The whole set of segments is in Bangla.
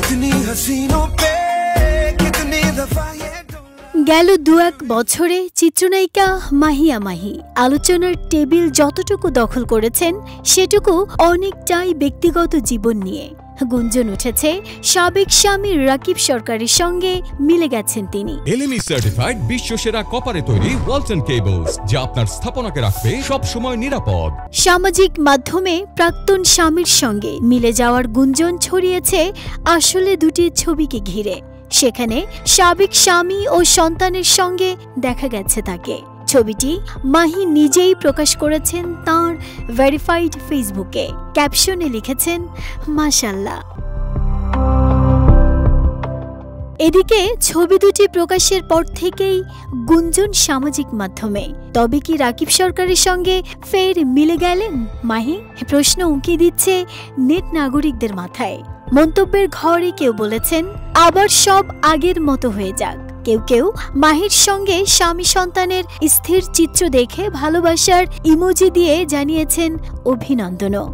कितनी हसीनों पे कितनी दफा ये গেল দু এক বছরে চিত্রনায়িকা মাহিয়া মাহি আলোচনার টেবিল যতটুকু দখল করেছেন সেটুকু অনেকটাই ব্যক্তিগত জীবন নিয়ে। গুঞ্জন উঠেছে সাবেক স্বামী রাকিব সরকারের সঙ্গে মিলে গেছেন তিনি। এলএমই সার্টিফাইড বিশ্বসেরা কপারে তৈরি ওয়ালটন কেবলস, যা আপনার স্থাপনাকে রাখবে সব সময় নিরাপদ। সামাজিক মাধ্যমে প্রাক্তন স্বামীর সঙ্গে মিলে যাওয়ার গুঞ্জন ছড়িয়েছে আসলে দুটি ছবিকে ঘিরে। সেখানে সাবেক স্বামী ও সন্তানের সঙ্গে দেখা গেছে তাকে। ছবিটি মাহি নিজেই প্রকাশ করেছেন তাঁর ভেরিফাইড ফেসবুকে। ক্যাপশনে লিখেছেন মাশাআল্লাহ। এদিকে ছবি দুটি প্রকাশের পর থেকেই গুঞ্জন সামাজিক মাধ্যমে, তবে কি রাকিব সরকারের সঙ্গে ফের মিলে গেলেন মাহি? প্রশ্ন উঁকি দিচ্ছে নেট নাগরিকদের মাথায়। মন্তব্যের ঘরে কেউ বলেছেন আবার সব আগের মতো হয়ে যাক, কেউ কেউ মাহির সঙ্গে স্বামী সন্তানের স্থির চিত্র দেখে ভালোবাসার ইমোজি দিয়ে জানিয়েছেন অভিনন্দনও।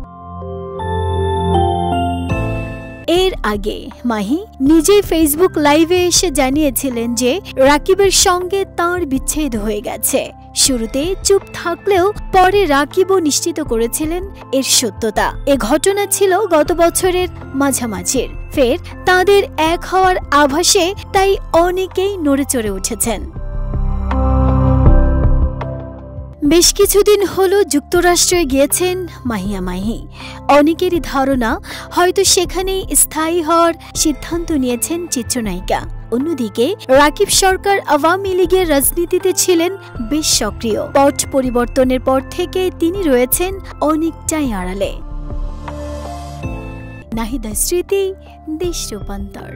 এর আগে মাহি নিজেই ফেসবুক লাইভে এসে জানিয়েছিলেন যে রাকিবের সঙ্গে তাঁর বিচ্ছেদ হয়ে গেছে। শুরুতে চুপ থাকলেও পরে রাকিবও নিশ্চিত করেছিলেন এর সত্যতা। এ ঘটনা ছিল গত বছরের মাঝামাঝির। ফের তাঁদের এক হওয়ার আভাসে তাই অনেকেই নড়েচড়ে উঠেছেন। বেশ কিছুদিন হলো যুক্তরাষ্ট্রে গিয়েছেন মাহিয়া মাহি। অনেকেরই ধারণা হয়তো সেখানেই স্থায়ী হওয়ার সিদ্ধান্ত নিয়েছেন চিত্রনায়িকা। অন্যদিকে রাকিব সরকার আওয়ামী লীগের রাজনীতিতে ছিলেন বেশ সক্রিয়। পট পরিবর্তনের পর থেকে তিনি রয়েছেন অনেকটাই আড়ালে। নাহিদা স্মৃতি, দেশ রূপান্তর।